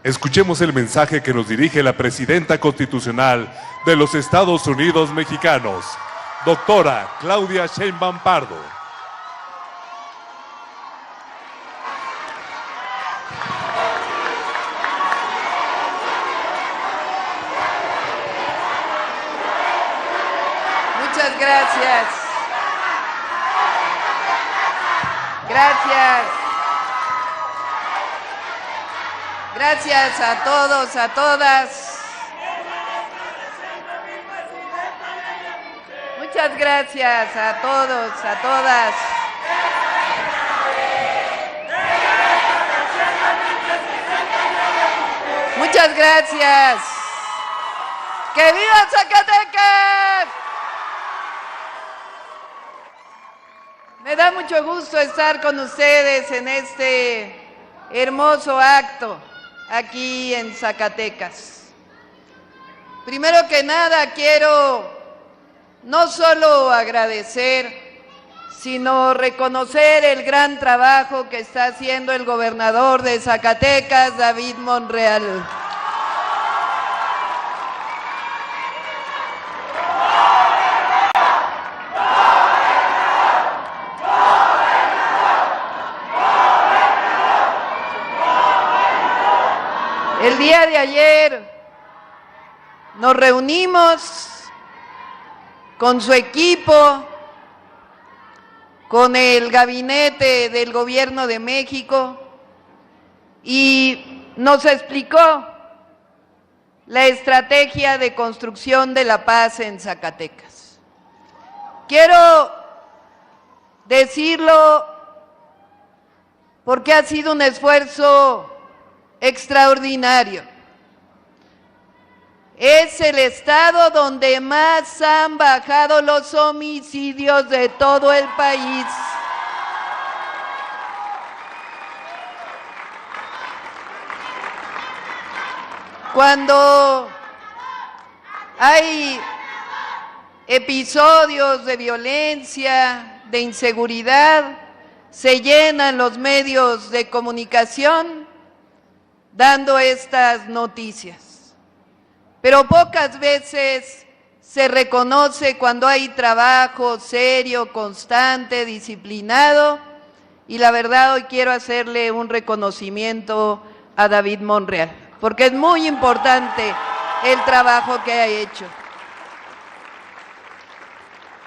Escuchemos el mensaje que nos dirige la Presidenta Constitucional de los Estados Unidos Mexicanos, doctora Claudia Sheinbaum Pardo. Muchas gracias. Gracias. Gracias a todos, a todas. Muchas gracias a todos, a todas. Muchas gracias. ¡Que viva Zacatecas! Me da mucho gusto estar con ustedes en este hermoso acto aquí en Zacatecas. Primero que nada quiero no solo agradecer, sino reconocer el gran trabajo que está haciendo el gobernador de Zacatecas, David Monreal. El día de ayer nos reunimos con su equipo, con el gabinete del Gobierno de México y nos explicó la estrategia de construcción de la paz en Zacatecas. Quiero decirlo porque ha sido un esfuerzo extraordinario. Es el estado donde más han bajado los homicidios de todo el país. Cuando hay episodios de violencia, de inseguridad, se llenan los medios de comunicación dando estas noticias. Pero pocas veces se reconoce cuando hay trabajo serio, constante, disciplinado, y la verdad hoy quiero hacerle un reconocimiento a David Monreal, porque es muy importante el trabajo que ha hecho.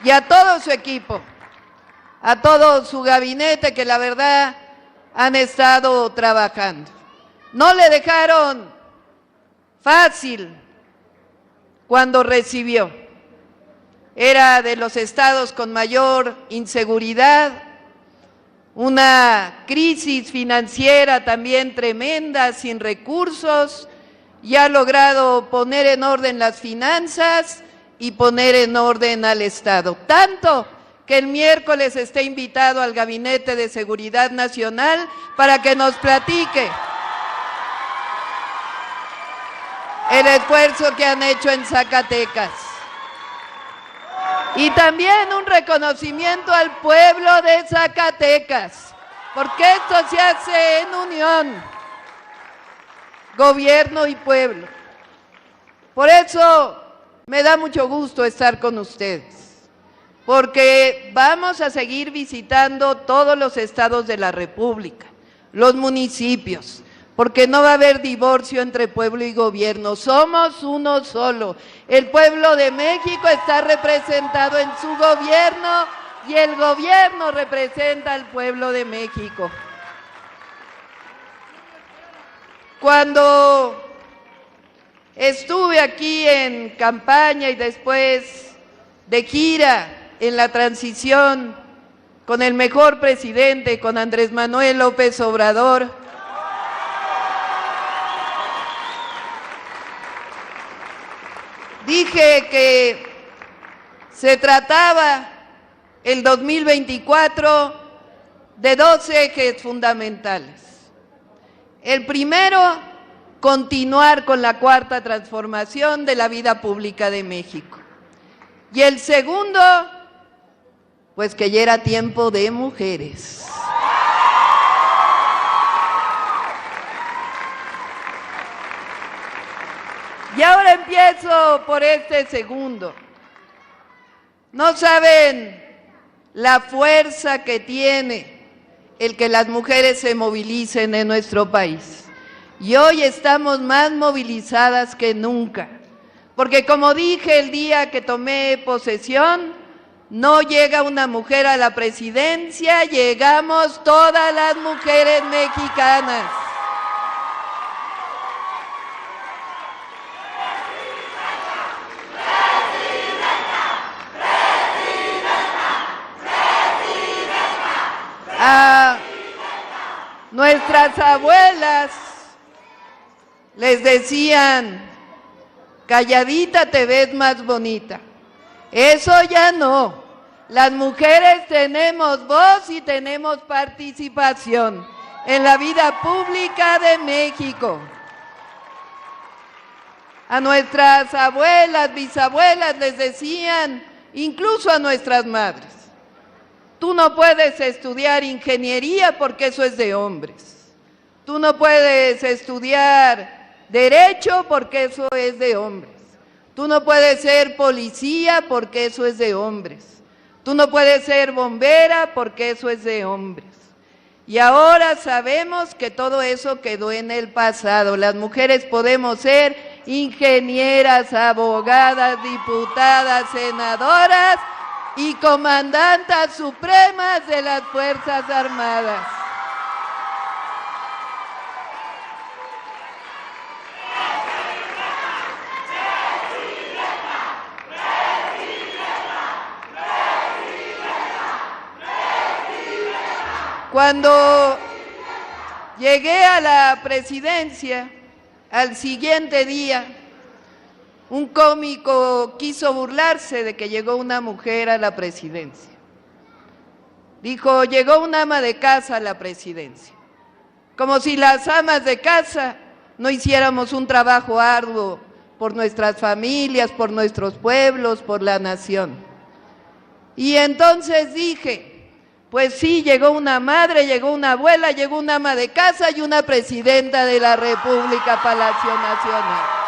Y a todo su equipo, a todo su gabinete que la verdad han estado trabajando. No le dejaron fácil cuando recibió. Era de los estados con mayor inseguridad, una crisis financiera también tremenda, sin recursos, y ha logrado poner en orden las finanzas y poner en orden al Estado. Tanto que el miércoles está invitado al Gabinete de Seguridad Nacional para que nos platique el esfuerzo que han hecho en Zacatecas. Y también un reconocimiento al pueblo de Zacatecas, porque esto se hace en unión, gobierno y pueblo. Por eso me da mucho gusto estar con ustedes, porque vamos a seguir visitando todos los estados de la República, los municipios, porque no va a haber divorcio entre pueblo y gobierno, somos uno solo. El pueblo de México está representado en su gobierno y el gobierno representa al pueblo de México. Cuando estuve aquí en campaña y después de gira en la transición con el mejor presidente, con Andrés Manuel López Obrador, dije que se trataba el 2024 de 2 ejes fundamentales. El primero, continuar con la cuarta transformación de la vida pública de México. Y el segundo, pues que ya era tiempo de mujeres. Y ahora empiezo por este segundo. No saben la fuerza que tiene el que las mujeres se movilicen en nuestro país. Y hoy estamos más movilizadas que nunca. Porque como dije el día que tomé posesión, no llega una mujer a la presidencia, llegamos todas las mujeres mexicanas. A nuestras abuelas les decían, calladita te ves más bonita. Eso ya no. Las mujeres tenemos voz y tenemos participación en la vida pública de México. A nuestras abuelas, bisabuelas les decían, incluso a nuestras madres, tú no puedes estudiar ingeniería porque eso es de hombres. Tú no puedes estudiar derecho porque eso es de hombres. Tú no puedes ser policía porque eso es de hombres. Tú no puedes ser bombera porque eso es de hombres. Y ahora sabemos que todo eso quedó en el pasado. Las mujeres podemos ser ingenieras, abogadas, diputadas, senadoras y comandantas supremas de las Fuerzas Armadas. Cuando llegué a la presidencia, al siguiente día, un cómico quiso burlarse de que llegó una mujer a la presidencia. Dijo, llegó una ama de casa a la presidencia. Como si las amas de casa no hiciéramos un trabajo arduo por nuestras familias, por nuestros pueblos, por la nación. Y entonces dije, pues sí, llegó una madre, llegó una abuela, llegó una ama de casa y una presidenta de la República, Palacio Nacional.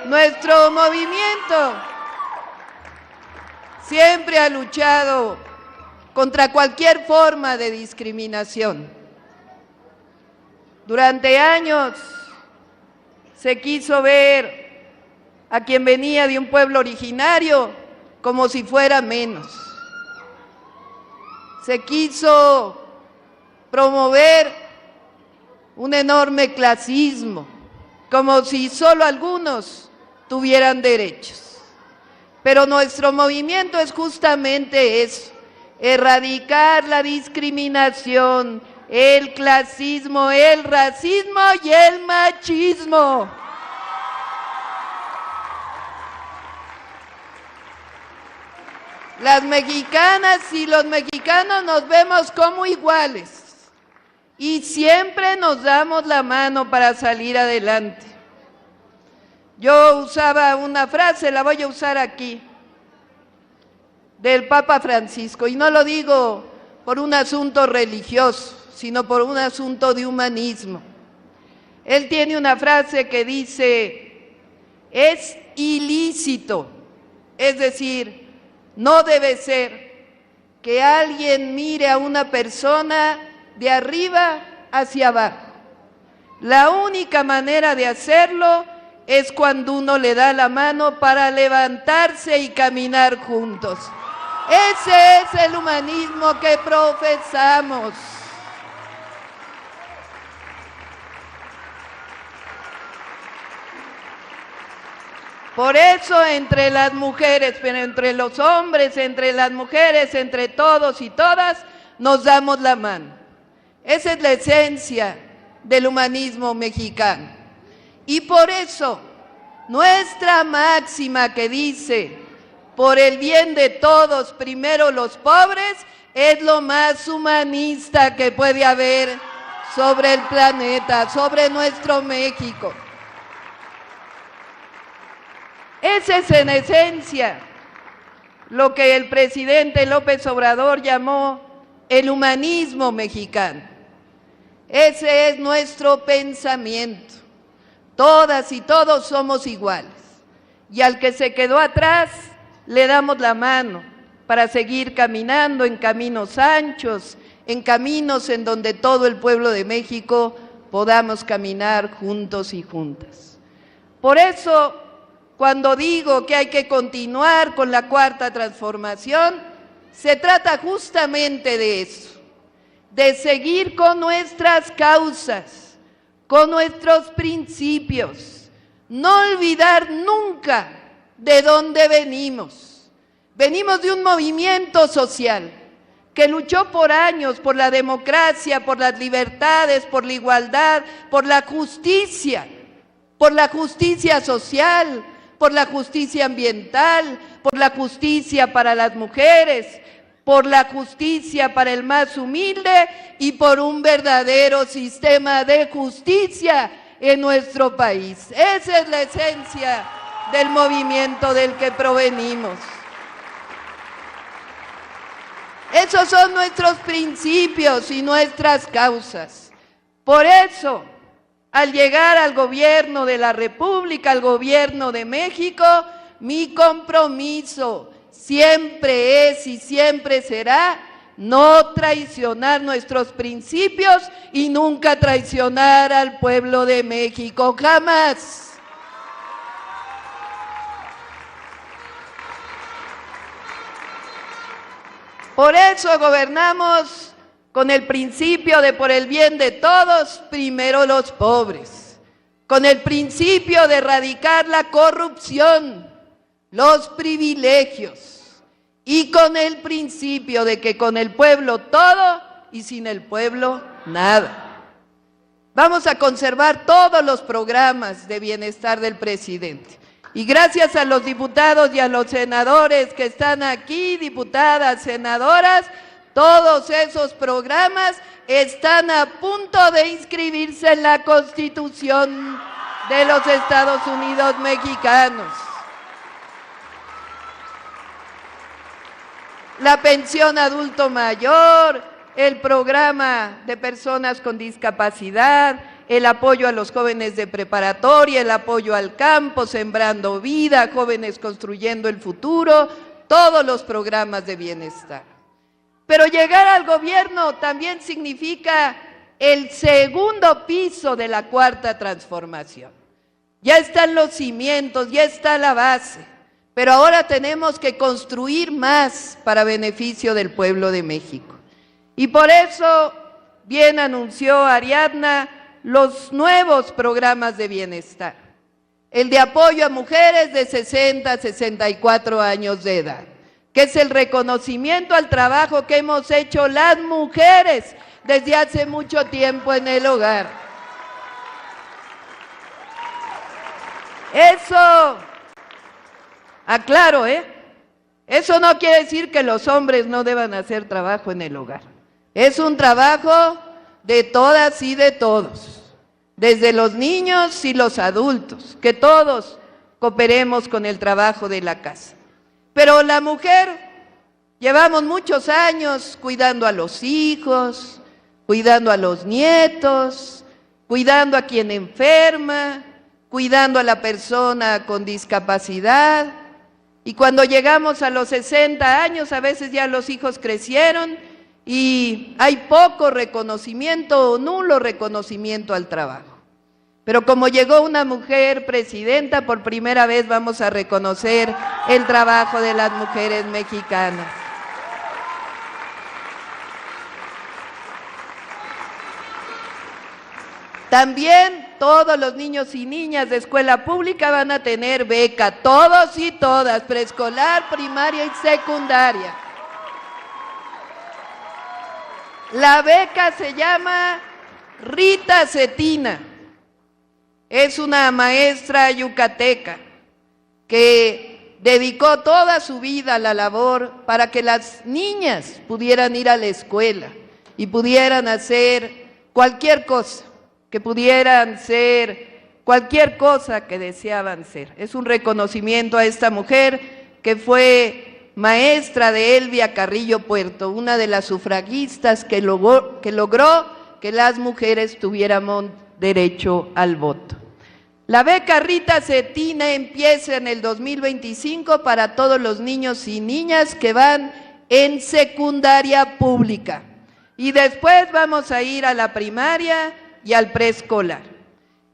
Nuestro movimiento siempre ha luchado contra cualquier forma de discriminación. Durante años se quiso ver a quien venía de un pueblo originario como si fuera menos. Se quiso promover un enorme clasismo, como si solo algunos tuvieran derechos. Pero nuestro movimiento es justamente eso, erradicar la discriminación, el clasismo, el racismo y el machismo. Las mexicanas y los mexicanos nos vemos como iguales y siempre nos damos la mano para salir adelante. Yo usaba una frase, la voy a usar aquí, del Papa Francisco, y no lo digo por un asunto religioso, sino por un asunto de humanismo. Él tiene una frase que dice, es ilícito, es decir, no debe ser que alguien mire a una persona de arriba hacia abajo. La única manera de hacerlo es cuando uno le da la mano para levantarse y caminar juntos. Ese es el humanismo que profesamos. Por eso entre las mujeres, pero entre los hombres, entre las mujeres, entre todos y todas, nos damos la mano. Esa es la esencia del humanismo mexicano. Y por eso, nuestra máxima que dice, por el bien de todos, primero los pobres, es lo más humanista que puede haber sobre el planeta, sobre nuestro México. Ese es en esencia lo que el presidente López Obrador llamó el humanismo mexicano. Ese es nuestro pensamiento. Todas y todos somos iguales. Y al que se quedó atrás, le damos la mano para seguir caminando en caminos anchos, en caminos en donde todo el pueblo de México podamos caminar juntos y juntas. Por eso, cuando digo que hay que continuar con la Cuarta Transformación, se trata justamente de eso, de seguir con nuestras causas, con nuestros principios, no olvidar nunca de dónde venimos. Venimos de un movimiento social que luchó por años por la democracia, por las libertades, por la igualdad, por la justicia social, por la justicia ambiental, por la justicia para las mujeres, por la justicia para el más humilde y por un verdadero sistema de justicia en nuestro país. Esa es la esencia del movimiento del que provenimos. Esos son nuestros principios y nuestras causas. Por eso, al llegar al gobierno de la República, al gobierno de México, mi compromiso siempre es y siempre será no traicionar nuestros principios y nunca traicionar al pueblo de México, jamás. Por eso gobernamos con el principio de por el bien de todos, primero los pobres, con el principio de erradicar la corrupción, los privilegios y con el principio de que con el pueblo todo y sin el pueblo nada. Vamos a conservar todos los programas de bienestar del presidente. Y gracias a los diputados y a los senadores que están aquí, diputadas, senadoras, todos esos programas están a punto de inscribirse en la Constitución de los Estados Unidos mexicanos. La pensión adulto mayor, el programa de personas con discapacidad, el apoyo a los jóvenes de preparatoria, el apoyo al campo, Sembrando Vida, Jóvenes Construyendo el Futuro, todos los programas de bienestar. Pero llegar al gobierno también significa el segundo piso de la Cuarta Transformación. Ya están los cimientos, ya está la base, pero ahora tenemos que construir más para beneficio del pueblo de México. Y por eso, bien anunció Ariadna, los nuevos programas de bienestar. El de apoyo a mujeres de 60 a 64 años de edad, que es el reconocimiento al trabajo que hemos hecho las mujeres desde hace mucho tiempo en el hogar. Eso, aclaro, eso no quiere decir que los hombres no deban hacer trabajo en el hogar. Es un trabajo de todas y de todos, desde los niños y los adultos, que todos cooperemos con el trabajo de la casa. Pero la mujer, llevamos muchos años cuidando a los hijos, cuidando a los nietos, cuidando a quien enferma, cuidando a la persona con discapacidad. Y cuando llegamos a los 60 años, a veces ya los hijos crecieron y hay poco reconocimiento o nulo reconocimiento al trabajo. Pero como llegó una mujer presidenta, por primera vez vamos a reconocer el trabajo de las mujeres mexicanas. También todos los niños y niñas de escuela pública van a tener beca, todos y todas, preescolar, primaria y secundaria. La beca se llama Rita Cetina, es una maestra yucateca que dedicó toda su vida a la labor para que las niñas pudieran ir a la escuela y pudieran hacer cualquier cosa, que pudieran ser cualquier cosa que deseaban ser. Es un reconocimiento a esta mujer que fue maestra de Elvia Carrillo Puerto, una de las sufragistas que logró que las mujeres tuviéramos derecho al voto. La beca Rita Cetina empieza en el 2025 para todos los niños y niñas que van en secundaria pública. Y después vamos a ir a la primaria y al preescolar.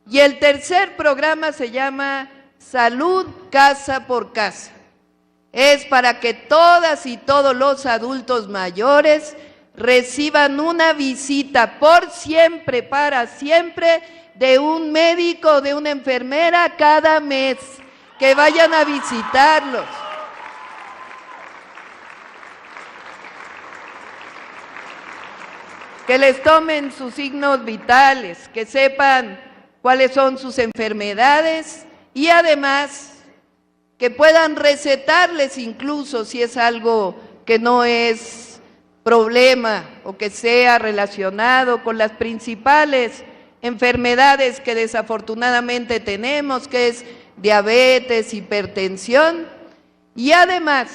Y el tercer programa se llama Salud Casa por Casa. Es para que todas y todos los adultos mayores reciban una visita por siempre, para siempre, de un médico o de una enfermera cada mes, que vayan a visitarlos. Que les tomen sus signos vitales, que sepan cuáles son sus enfermedades y además que puedan recetarles incluso si es algo que no es problema o que sea relacionado con las principales enfermedades que desafortunadamente tenemos, que es diabetes, hipertensión, y además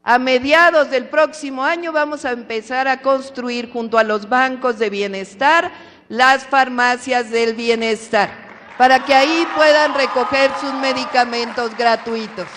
a mediados del próximo año vamos a empezar a construir junto a los bancos de bienestar las farmacias del bienestar, para que ahí puedan recoger sus medicamentos gratuitos.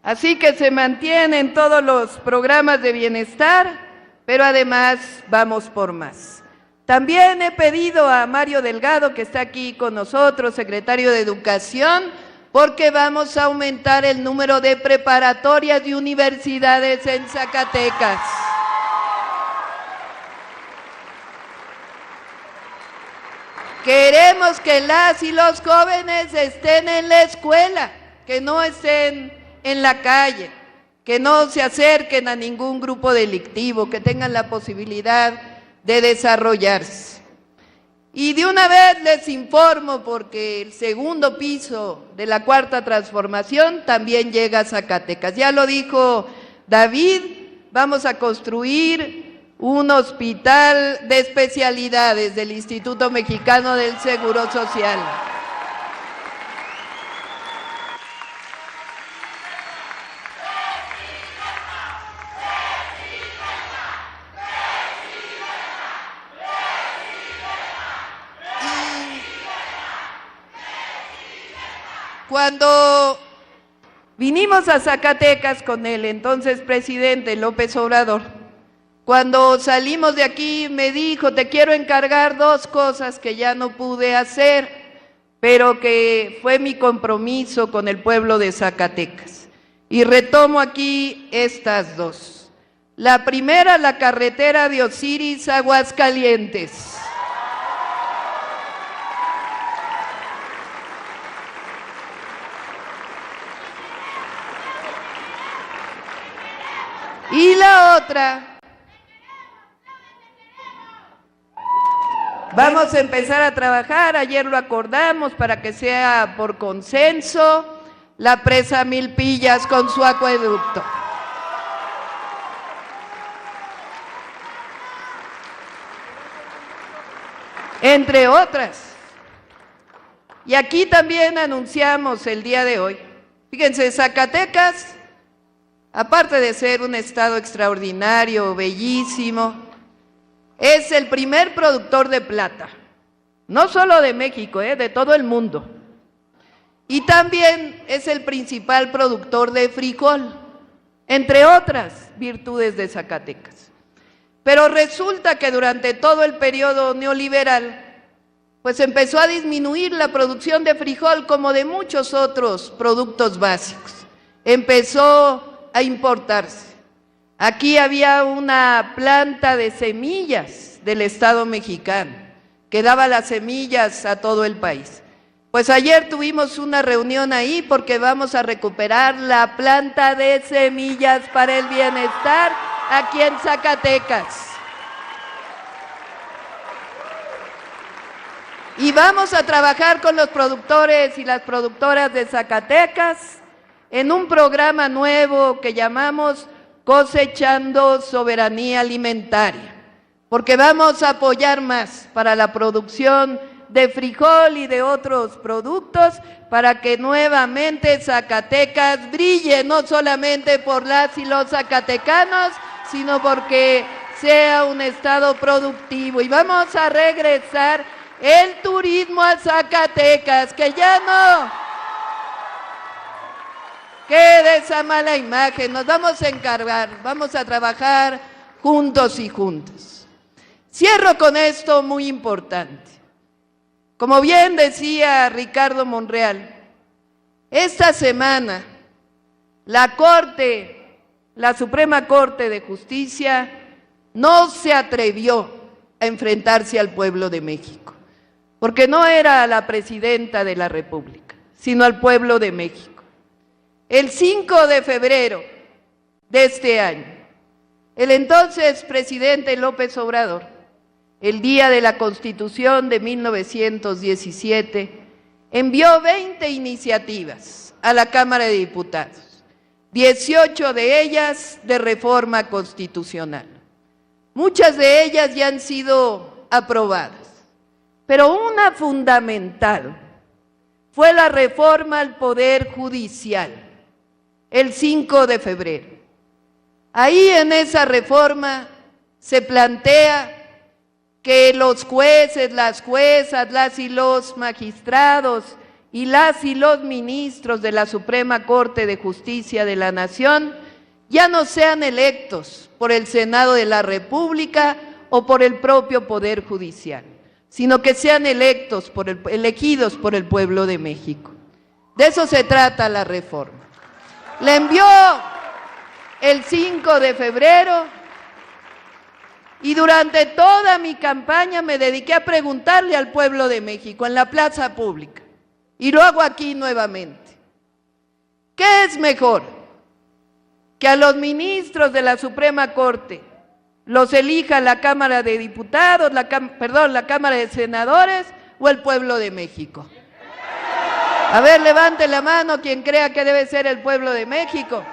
Así que se mantienen todos los programas de bienestar, pero además vamos por más. También he pedido a Mario Delgado, que está aquí con nosotros, secretario de Educación, porque vamos a aumentar el número de preparatorias y universidades en Zacatecas. Queremos que las y los jóvenes estén en la escuela, que no estén en la calle, que no se acerquen a ningún grupo delictivo, que tengan la posibilidad de desarrollarse. Y de una vez les informo, porque el segundo piso de la Cuarta Transformación también llega a Zacatecas. Ya lo dijo David, vamos a construir un hospital de especialidades del Instituto Mexicano del Seguro Social. Cuando vinimos a Zacatecas con el entonces presidente López Obrador, cuando salimos de aquí me dijo: te quiero encargar 2 cosas que ya no pude hacer, pero que fue mi compromiso con el pueblo de Zacatecas. Y retomo aquí estas 2. La primera, la carretera de Osiris a Aguascalientes. Y la otra, vamos a empezar a trabajar, ayer lo acordamos para que sea por consenso, la presa Milpillas con su acueducto. Entre otras. Y aquí también anunciamos el día de hoy, fíjense, Zacatecas, aparte de ser un estado extraordinario, bellísimo, es el primer productor de plata, no solo de México, de todo el mundo. Y también es el principal productor de frijol, entre otras virtudes de Zacatecas. Pero resulta que durante todo el periodo neoliberal, pues empezó a disminuir la producción de frijol como de muchos otros productos básicos. Empezó a importarse. Aquí había una planta de semillas del Estado mexicano que daba las semillas a todo el país. Pues ayer tuvimos una reunión ahí porque vamos a recuperar la planta de semillas para el bienestar aquí en Zacatecas. Y vamos a trabajar con los productores y las productoras de Zacatecas en un programa nuevo que llamamos Cosechando Soberanía Alimentaria, porque vamos a apoyar más para la producción de frijol y de otros productos para que nuevamente Zacatecas brille, no solamente por las y los zacatecanos, sino porque sea un estado productivo. Y vamos a regresar el turismo a Zacatecas, que ya no quede esa mala imagen. Nos vamos a encargar, vamos a trabajar juntos y juntas. Cierro con esto muy importante. Como bien decía Ricardo Monreal, esta semana la Suprema Corte de Justicia no se atrevió a enfrentarse al pueblo de México, porque no era a la presidenta de la República, sino al pueblo de México. El 5 de febrero de este año, el entonces presidente López Obrador, el día de la Constitución de 1917, envió 20 iniciativas a la Cámara de Diputados, 18 de ellas de reforma constitucional. Muchas de ellas ya han sido aprobadas, pero una fundamental fue la reforma al Poder Judicial, el 5 de febrero. Ahí en esa reforma se plantea que los jueces, las juezas, las y los magistrados y las y los ministros de la Suprema Corte de Justicia de la Nación ya no sean electos por el Senado de la República o por el propio Poder Judicial, sino que sean elegidos por el pueblo de México. De eso se trata la reforma. La envió el 5 de febrero. Y durante toda mi campaña me dediqué a preguntarle al pueblo de México en la plaza pública, y lo hago aquí nuevamente. ¿Qué es mejor? ¿Que a los ministros de la Suprema Corte los elija la Cámara de Diputados, la Cámara de Senadores o el pueblo de México? A ver, levante la mano quien crea que debe ser el pueblo de México.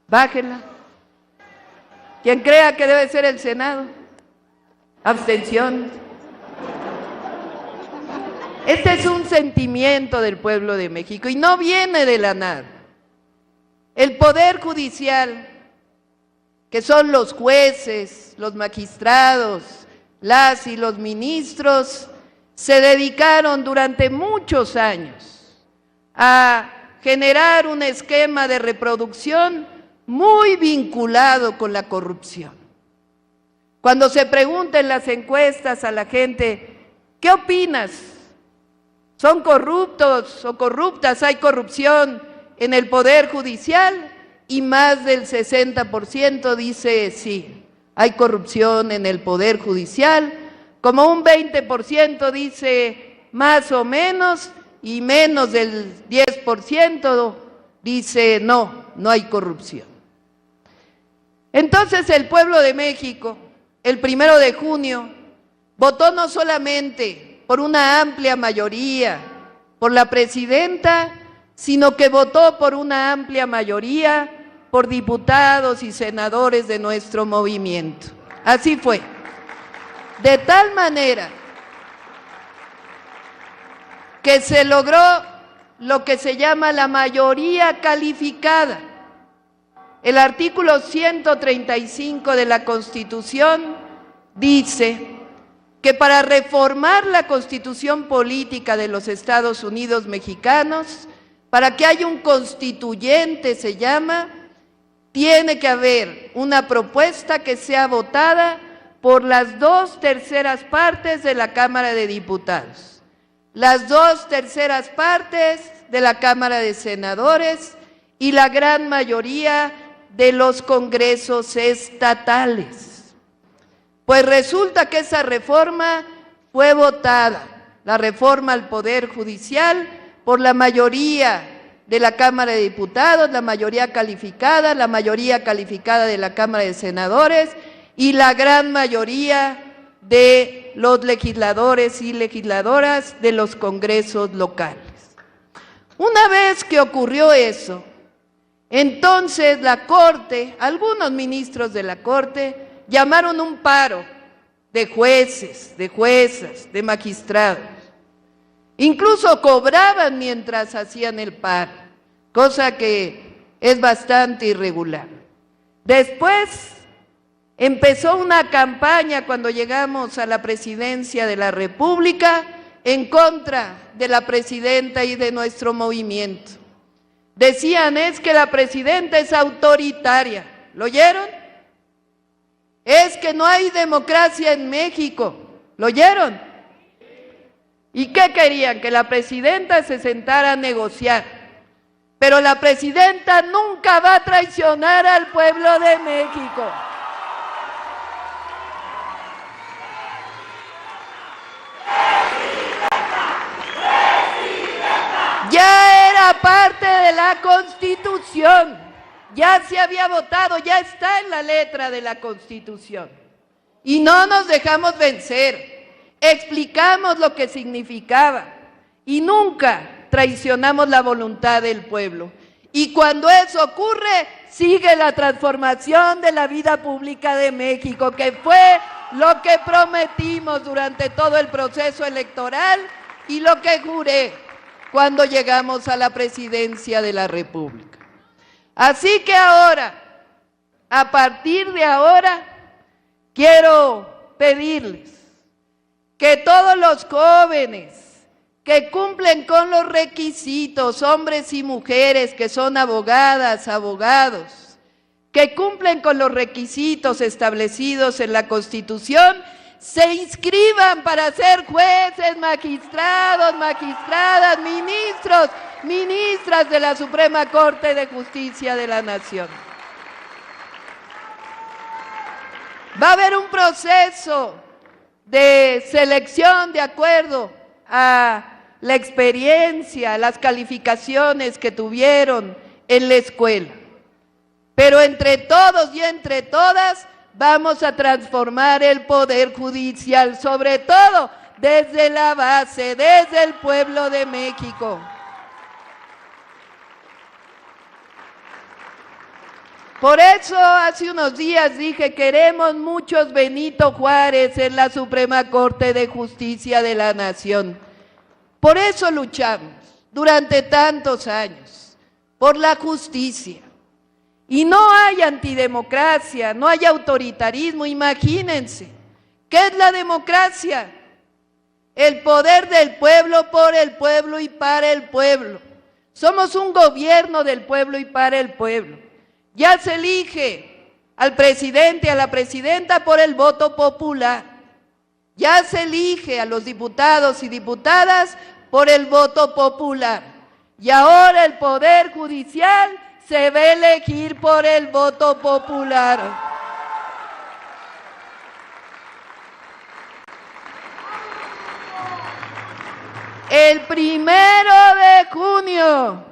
Bájenla. Quien crea que debe ser el Senado. Abstención. Este es un sentimiento del pueblo de México y no viene de la nada. El Poder Judicial, que son los jueces, los magistrados, las y los ministros, se dedicaron durante muchos años a generar un esquema de reproducción muy vinculado con la corrupción. Cuando se pregunta en las encuestas a la gente, ¿qué opinas? ¿Son corruptos o corruptas? ¿Hay corrupción en el Poder Judicial? Y más del 60% dice sí, hay corrupción en el Poder Judicial. Como un 20% dice más o menos, y menos del 10% dice no, no hay corrupción. Entonces el pueblo de México, el 1 de junio, votó no solamente por una amplia mayoría por la presidenta, sino que votó por una amplia mayoría por diputados y senadores de nuestro movimiento. Así fue. De tal manera que se logró lo que se llama la mayoría calificada. El artículo 135 de la Constitución dice que para reformar la Constitución política de los Estados Unidos mexicanos, para que haya un constituyente, se llama, tiene que haber una propuesta que sea votada por las 2/3 partes de la Cámara de Diputados, las 2/3 partes de la Cámara de Senadores y la gran mayoría de los congresos estatales. Pues resulta que esa reforma fue votada, la reforma al Poder Judicial, por la mayoría de la Cámara de Diputados, la mayoría calificada de la Cámara de Senadores y la gran mayoría de los legisladores y legisladoras de los congresos locales. Una vez que ocurrió eso, entonces la Corte, algunos ministros de la Corte, llamaron un paro de jueces, de juezas, de magistrados. Incluso cobraban mientras hacían el paro, cosa que es bastante irregular. Después empezó una campaña cuando llegamos a la presidencia de la República en contra de la presidenta y de nuestro movimiento. Decían, es que la presidenta es autoritaria. ¿Lo oyeron? Es que no hay democracia en México. ¿Lo oyeron? ¿Y qué querían? Que la presidenta se sentara a negociar. Pero la presidenta nunca va a traicionar al pueblo de México. Ya era parte de la Constitución, ya se había votado, ya está en la letra de la Constitución. Y no nos dejamos vencer, explicamos lo que significaba y nunca traicionamos la voluntad del pueblo. Y cuando eso ocurre, sigue la transformación de la vida pública de México, que fue lo que prometimos durante todo el proceso electoral y lo que juré cuando llegamos a la presidencia de la República. Así que ahora, a partir de ahora, quiero pedirles que todos los jóvenes que cumplen con los requisitos, hombres y mujeres que son abogadas, abogados, que cumplen con los requisitos establecidos en la Constitución, se inscriban para ser jueces, magistrados, magistradas, ministros, ministras de la Suprema Corte de Justicia de la Nación. Va a haber un proceso de selección de acuerdo a la experiencia, las calificaciones que tuvieron en la escuela. Pero entre todos y entre todas vamos a transformar el Poder Judicial, sobre todo desde la base, desde el pueblo de México. Por eso hace unos días dije, queremos muchos Benito Juárez en la Suprema Corte de Justicia de la Nación. Por eso luchamos durante tantos años, por la justicia. Y no hay antidemocracia, no hay autoritarismo, imagínense. ¿Qué es la democracia? El poder del pueblo, por el pueblo y para el pueblo. Somos un gobierno del pueblo y para el pueblo. Ya se elige al presidente y a la presidenta por el voto popular. Ya se elige a los diputados y diputadas por el voto popular. Y ahora el Poder Judicial se va a elegir por el voto popular. El 1 de junio,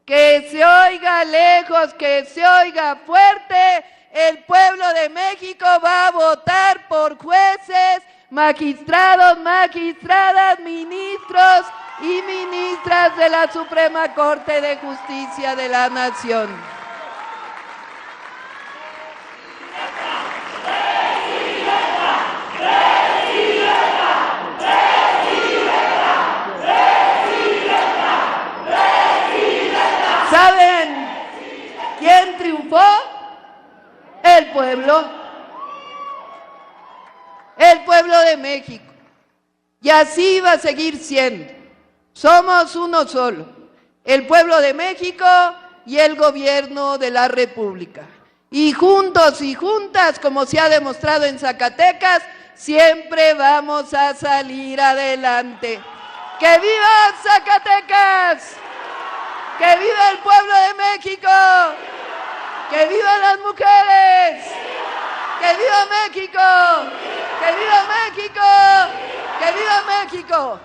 que se oiga lejos, que se oiga fuerte, el pueblo de México va a votar por jueces, magistrados, magistradas, ministros y ministras de la Suprema Corte de Justicia de la Nación. ¿Saben quién triunfó? El pueblo de México. Y así va a seguir siendo. Somos uno solo, el pueblo de México y el gobierno de la República. Y juntos y juntas, como se ha demostrado en Zacatecas, siempre vamos a salir adelante. ¡Que viva Zacatecas! ¡Que viva el pueblo de México! ¡Que vivan las mujeres! ¡Que viva México! ¡Que viva México! ¡Que viva México!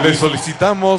Le solicitamos